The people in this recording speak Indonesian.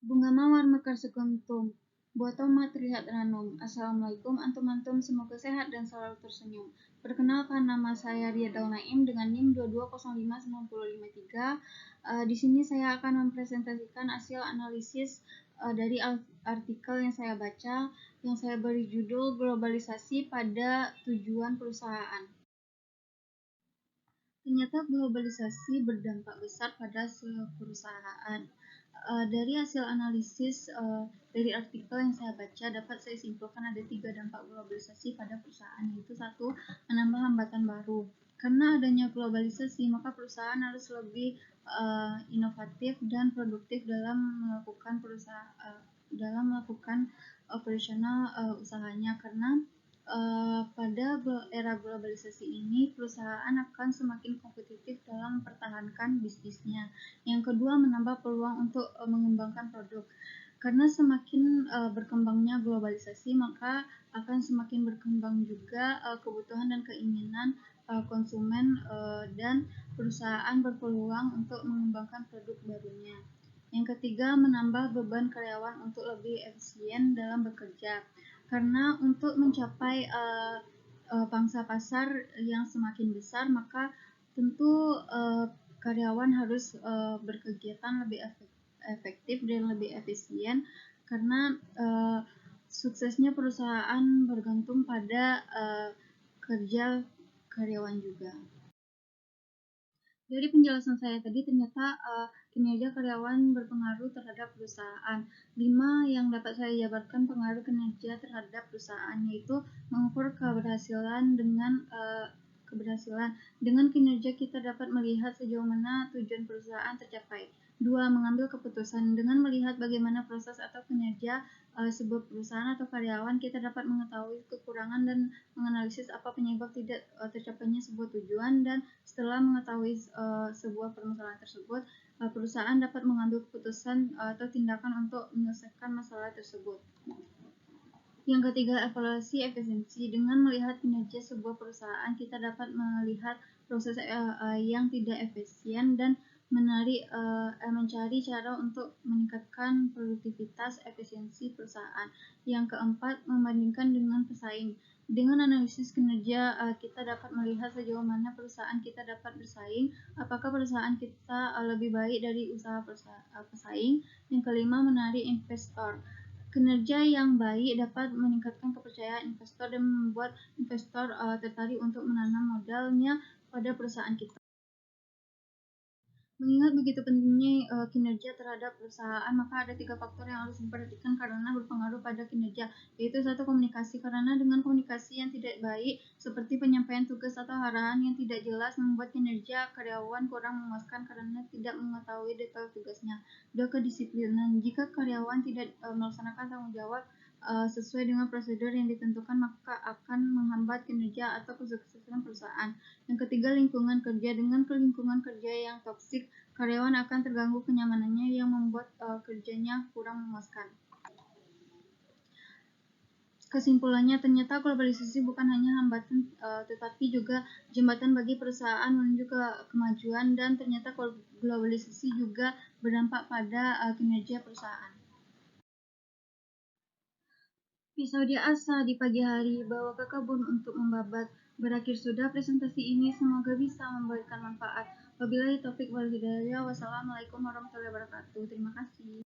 Bunga mawar mekar sekuntum, buah tomat terlihat ranum. Assalamualaikum antum-antum, semoga sehat dan selalu tersenyum. Perkenalkan, nama saya Riyadal Naim dengan NIM 22059053. Di sini saya akan mempresentasikan hasil analisis dari artikel yang saya baca, yang saya beri judul Globalisasi pada Tujuan Perusahaan. Ternyata globalisasi berdampak besar pada seluruh perusahaan. Dari hasil analisis dari artikel yang saya baca, dapat saya simpulkan ada 3 dampak globalisasi pada perusahaan, yaitu 1. Menambah hambatan baru. Karena adanya globalisasi, maka perusahaan harus lebih inovatif dan produktif dalam melakukan operasional usahanya, karena pada era globalisasi ini perusahaan akan semakin kompetitif dalam mempertahankan bisnisnya. Yang kedua, menambah peluang untuk mengembangkan produk. Karena semakin berkembangnya globalisasi, maka akan semakin berkembang juga kebutuhan dan keinginan konsumen, dan perusahaan berpeluang untuk mengembangkan produk barunya. Yang ketiga, menambah beban karyawan untuk lebih efisien dalam bekerja. Karena untuk mencapai pangsa pasar yang semakin besar, maka tentu karyawan harus berkegiatan lebih efektif dan lebih efisien, karena suksesnya perusahaan bergantung pada kerja karyawan juga. Dari penjelasan saya tadi, ternyata kinerja karyawan berpengaruh terhadap perusahaan. 5 yang dapat saya jabarkan pengaruh kinerja terhadap perusahaan, yaitu mengukur keberhasilan. Dengan kinerja kita dapat melihat sejauh mana tujuan perusahaan tercapai. 2. Mengambil keputusan. Dengan melihat bagaimana proses atau kinerja sebuah perusahaan atau karyawan, kita dapat mengetahui kekurangan dan menganalisis apa penyebab tidak tercapainya sebuah tujuan, dan setelah mengetahui sebuah permasalahan tersebut, perusahaan dapat mengambil keputusan atau tindakan untuk menyelesaikan masalah tersebut. Yang ketiga, evaluasi efisiensi. Dengan melihat kinerja sebuah perusahaan, kita dapat melihat proses yang tidak efisien dan mencari cara untuk meningkatkan produktivitas efisiensi perusahaan. Yang keempat, membandingkan dengan pesaing. Dengan analisis kinerja, kita dapat melihat sejauh mana perusahaan kita dapat bersaing, apakah perusahaan kita lebih baik dari usaha pesaing. Yang kelima, menarik investor. Kinerja yang baik dapat meningkatkan kepercayaan investor dan membuat investor tertarik untuk menanam modalnya pada perusahaan kita. Mengingat begitu pentingnya kinerja terhadap perusahaan, maka ada 3 faktor yang harus diperhatikan karena berpengaruh pada kinerja, yaitu 1. Komunikasi. Karena dengan komunikasi yang tidak baik, seperti penyampaian tugas atau arahan yang tidak jelas, membuat kinerja karyawan kurang memuaskan karena tidak mengetahui detail tugasnya. 2. Kedisiplinan. Jika karyawan tidak melaksanakan tanggung jawab sesuai dengan prosedur yang ditentukan, maka akan menghambat kinerja atau kesuksesan perusahaan. Yang ketiga, lingkungan kerja. Dengan lingkungan kerja yang toksik, karyawan akan terganggu kenyamanannya yang membuat kerjanya kurang memuaskan. Kesimpulannya, ternyata globalisasi bukan hanya hambatan tetapi juga jembatan bagi perusahaan menuju ke kemajuan, dan ternyata globalisasi juga berdampak pada kinerja perusahaan. Pisau diasah di pagi hari, bawa ke kebun untuk membabat. Berakhir sudah presentasi ini, semoga bisa memberikan manfaat. Wabillahi taufik wal hidayah. Wassalamualaikum warahmatullahi wabarakatuh. Terima kasih.